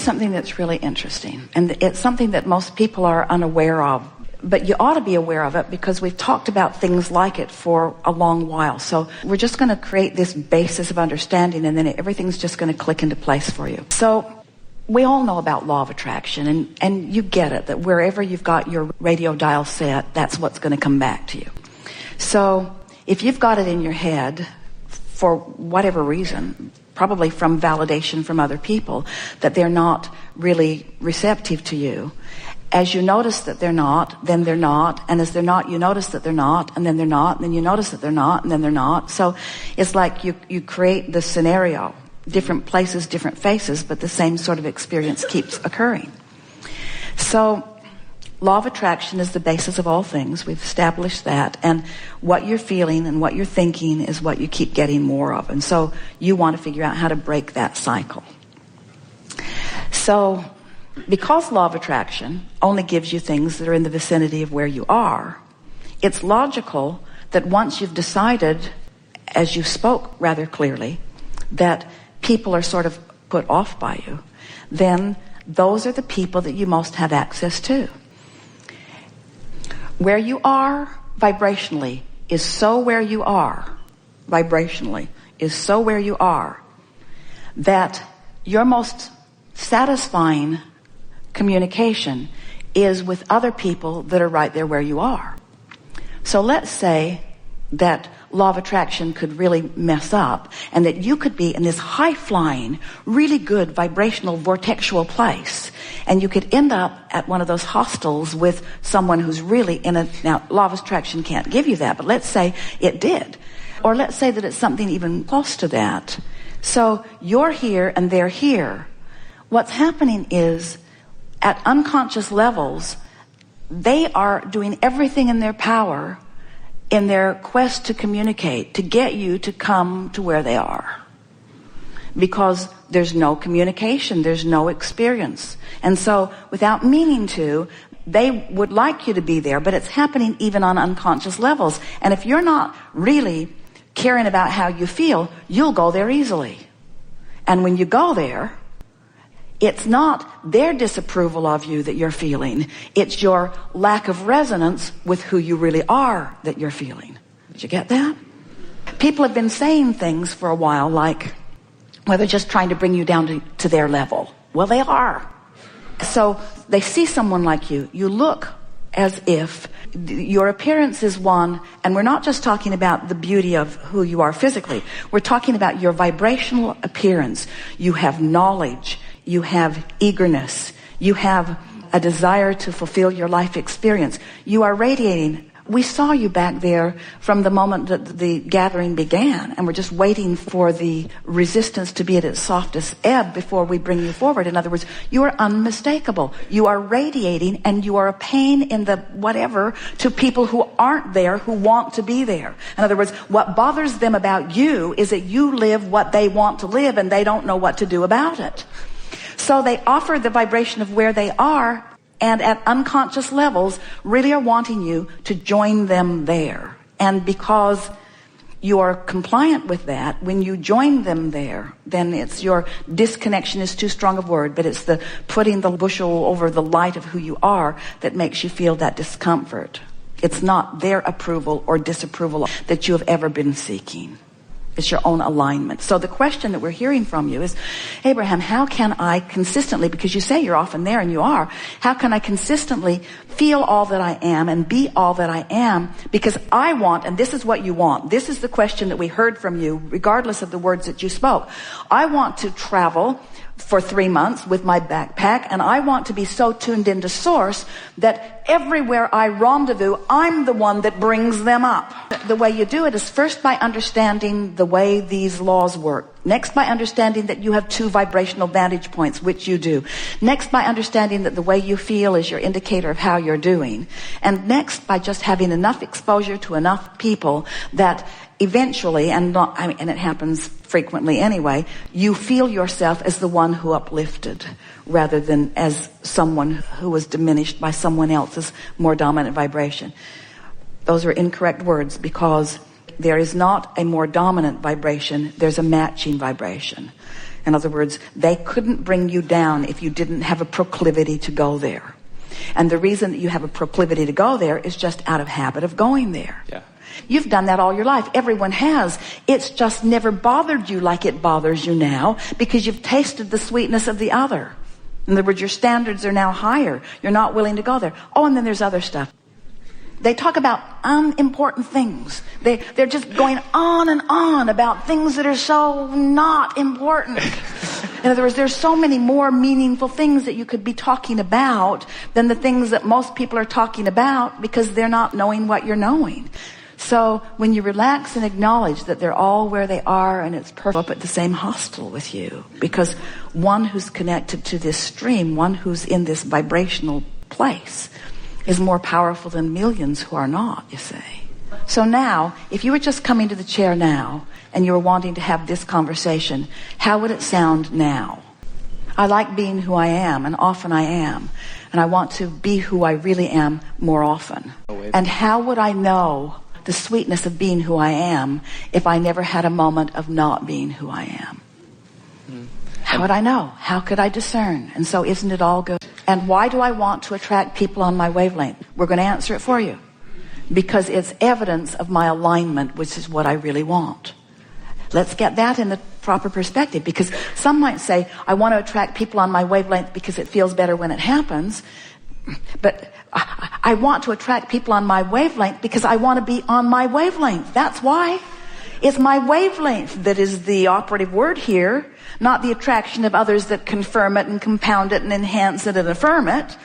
Something that's really interesting, and it's something that most people are unaware of, but you ought to be aware of it because we've talked about things like it for a long while. So we're just going to create this basis of understanding, and then everything's just going to click into place for you. So we all know about law of attraction, and you get it, that wherever you've got your radio dial set, that's what's going to come back to you. So if you've got it in your head for whatever reason, probably from validation from other people, that they're not really receptive to you, as you notice that they're not, then they're not, and as they're not, you notice that they're not, and then they're not, and then you notice that they're not, and then they're not. So it's like you create the scenario, different places, different faces, but the same sort of experience keeps occurring. So law of attraction is the basis of all things. We've established that. And what you're feeling and what you're thinking is what you keep getting more of. And so you want to figure out how to break that cycle. So because law of attraction only gives you things that are in the vicinity of where you are, it's logical that once you've decided, as you spoke rather clearly, that people are sort of put off by you, then those are the people that you most have access to. Where you are vibrationally is so where you are, vibrationally, is so where you are, that your most satisfying communication is with other people that are right there where you are. So let's say that law of attraction could really mess up, and that you could be in this high-flying, really good vibrational vortexual place, and you could end up at one of those hostels with someone who's really in a... Now, law of attraction can't give you that, but let's say it did. Or let's say that it's something even close to that. So you're here and they're here. What's happening is, at unconscious levels, they are doing everything in their power in their quest to communicate, to get you to come to where they are. Because there's no communication, there's no experience. And so, without meaning to, they would like you to be there, but it's happening even on unconscious levels. And if you're not really caring about how you feel, you'll go there easily. And when you go there, it's not their disapproval of you that you're feeling. It's your lack of resonance with who you really are that you're feeling. Did you get that? People have been saying things for a while like, well, they're just trying to bring you down to their level. Well, they are. So they see someone like you. You look as if your appearance is one, and we're not just talking about the beauty of who you are physically. We're talking about your vibrational appearance. You have knowledge. You have eagerness. You have a desire to fulfill your life experience. You are radiating. We saw you back there from the moment that the gathering began, and we're just waiting for the resistance to be at its softest ebb before we bring you forward. In other words, you are unmistakable. You are radiating, and you are a pain in the whatever to people who aren't there, who want to be there. In other words, what bothers them about you is that you live what they want to live, and they don't know what to do about it. So they offer the vibration of where they are, and at unconscious levels really are wanting you to join them there. And because you are compliant with that, when you join them there, then it's your disconnection is too strong a word, but it's the putting the bushel over the light of who you are that makes you feel that discomfort. It's not their approval or disapproval that you have ever been seeking. It's your own alignment. So the question that we're hearing from you is, Abraham, how can I consistently, because you say you're often there and you are, how can I consistently feel all that I am and be all that I am? Because I want, and this is what you want. This is the question that we heard from you, regardless of the words that you spoke. I want to travel for 3 months with my backpack, and I want to be so tuned into source that everywhere I rendezvous, I'm the one that brings them up. The way you do it is first by understanding the way these laws work. Next, by understanding that you have 2 vibrational vantage points, which you do. Next, by understanding that the way you feel is your indicator of how you're doing. And next, by just having enough exposure to enough people that eventually, and it happens frequently anyway, you feel yourself as the one who uplifted rather than as someone who was diminished by someone else's more dominant vibration. Those are incorrect words, because there is not a more dominant vibration, there's a matching vibration. In other words, they couldn't bring you down if you didn't have a proclivity to go there. And the reason that you have a proclivity to go there is just out of habit of going there. Yeah. You've done that all your life. Everyone has. It's just never bothered you like it bothers you now because you've tasted the sweetness of the other. In other words, your standards are now higher. You're not willing to go there. Oh, and then there's other stuff. They talk about unimportant things. They're just going on and on about things that are so not important. In other words, there's so many more meaningful things that you could be talking about than the things that most people are talking about because they're not knowing what you're knowing. So when you relax and acknowledge that they're all where they are and it's perfect, up at the same hospital with you, because one who's connected to this stream, one who's in this vibrational place, is more powerful than millions who are not, you see. So now, if you were just coming to the chair now and you were wanting to have this conversation, how would it sound now? I like being who I am, and often I am. And I want to be who I really am more often. And how would I know the sweetness of being who I am if I never had a moment of not being who I am? How would I know? How could I discern? And so isn't it all good? And why do I want to attract people on my wavelength? We're going to answer it for you. Because it's evidence of my alignment, which is what I really want. Let's get that in the proper perspective, because some might say, I want to attract people on my wavelength because it feels better when it happens. But I want to attract people on my wavelength because I want to be on my wavelength. That's why. It's my wavelength that is the operative word here, not the attraction of others that confirm it and compound it and enhance it and affirm it.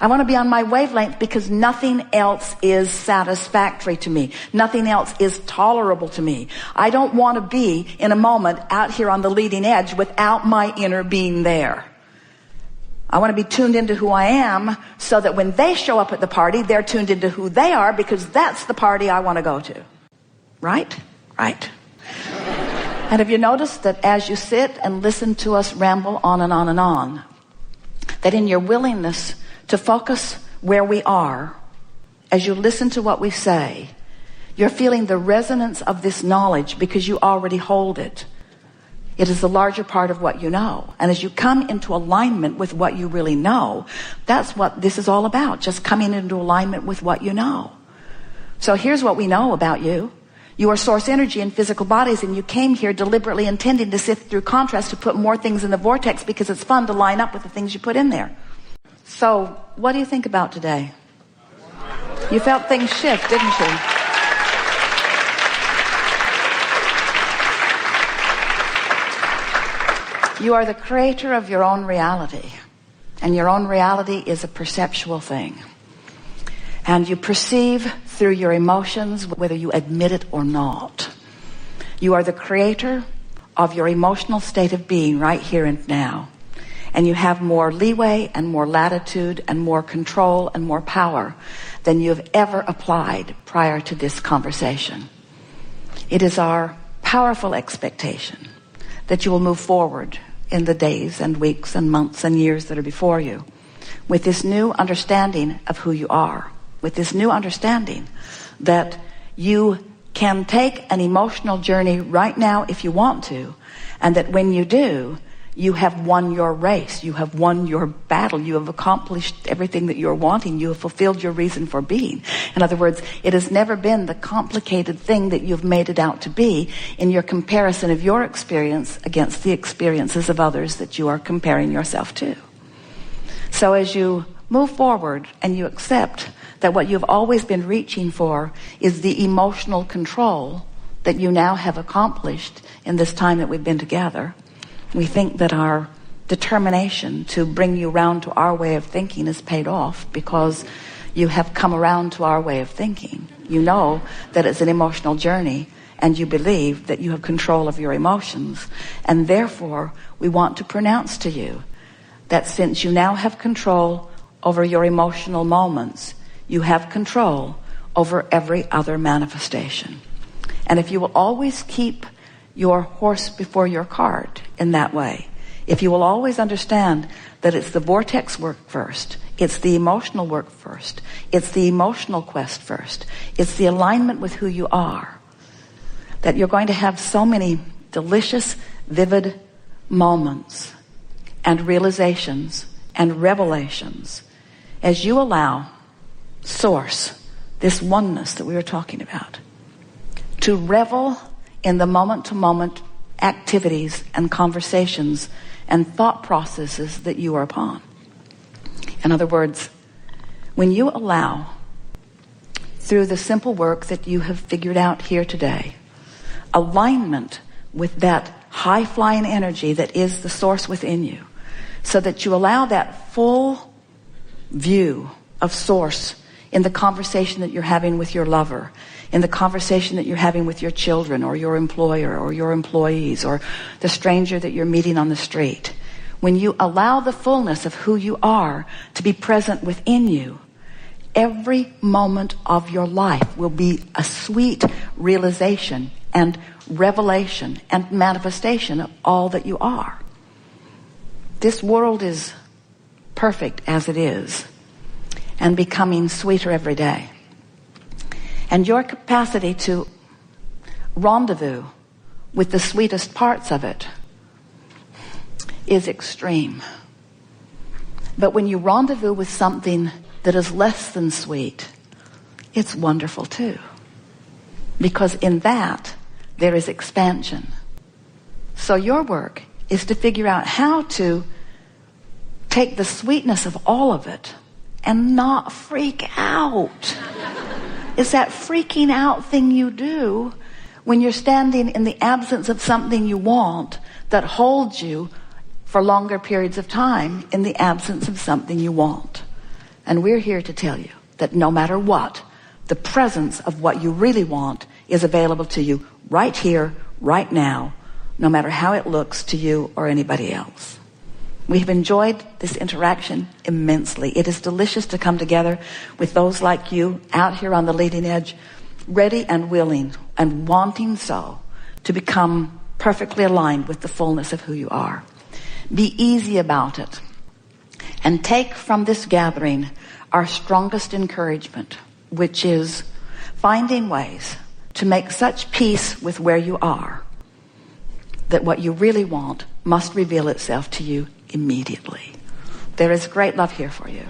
I want to be on my wavelength because nothing else is satisfactory to me. Nothing else is tolerable to me. I don't want to be in a moment out here on the leading edge without my inner being there. I want to be tuned into who I am so that when they show up at the party, they're tuned into who they are, because that's the party I want to go to. Right? Right. And have you noticed that as you sit and listen to us ramble on and on and on, that in your willingness to focus where we are, as you listen to what we say, you're feeling the resonance of this knowledge because you already hold it. It is the larger part of what you know. And as you come into alignment with what you really know, that's what this is all about, just coming into alignment with what you know. So here's what we know about you. You are source energy in physical bodies, and you came here deliberately intending to sift through contrast, to put more things in the vortex because it's fun to line up with the things you put in there. So what do you think about today? You felt things shift, didn't you? You are the creator of your own reality, and your own reality is a perceptual thing. And you perceive through your emotions, whether you admit it or not. You are the creator of your emotional state of being right here and now. And you have more leeway and more latitude and more control and more power than you've ever applied prior to this conversation. It is our powerful expectation that you will move forward in the days and weeks and months and years that are before you with this new understanding of who you are, with this new understanding that you can take an emotional journey right now if you want to, and that when you do, you have won your race, you have won your battle, you have accomplished everything that you're wanting, you have fulfilled your reason for being. In other words, it has never been the complicated thing that you've made it out to be in your comparison of your experience against the experiences of others that you are comparing yourself to. So as you move forward and you accept that what you've always been reaching for is the emotional control that you now have accomplished in this time that we've been together, we think that our determination to bring you round to our way of thinking is paid off because you have come around to our way of thinking. You know that it's an emotional journey, and you believe that you have control of your emotions. And therefore, we want to pronounce to you that since you now have control over your emotional moments, you have control over every other manifestation. And if you will always keep your horse before your cart in that way, if you will always understand that it's the vortex work first, it's the emotional work first, it's the emotional quest first, it's the alignment with who you are, that you're going to have so many delicious, vivid moments and realizations and revelations as you allow Source, this oneness that we were talking about, to revel in the moment-to-moment activities and conversations and thought processes that you are upon. In other words, when you allow, through the simple work that you have figured out here today, alignment with that high-flying energy that is the Source within you, so that you allow that full view of Source in the conversation that you're having with your lover, in the conversation that you're having with your children or your employer or your employees or the stranger that you're meeting on the street. When you allow the fullness of who you are to be present within you, every moment of your life will be a sweet realization and revelation and manifestation of all that you are. This world is perfect as it is, and becoming sweeter every day. And your capacity to rendezvous with the sweetest parts of it is extreme. But when you rendezvous with something that is less than sweet, it's wonderful too. Because in that, there is expansion. So your work is to figure out how to take the sweetness of all of it and not freak out. It's that freaking out thing you do when you're standing in the absence of something you want that holds you for longer periods of time in the absence of something you want. And we're here to tell you that no matter what, the presence of what you really want is available to you right here, right now, no matter how it looks to you or anybody else. We have enjoyed this interaction immensely. It is delicious to come together with those like you out here on the leading edge, ready and willing and wanting so to become perfectly aligned with the fullness of who you are. Be easy about it and take from this gathering our strongest encouragement, which is finding ways to make such peace with where you are that what you really want must reveal itself to you immediately. There is great love here for you.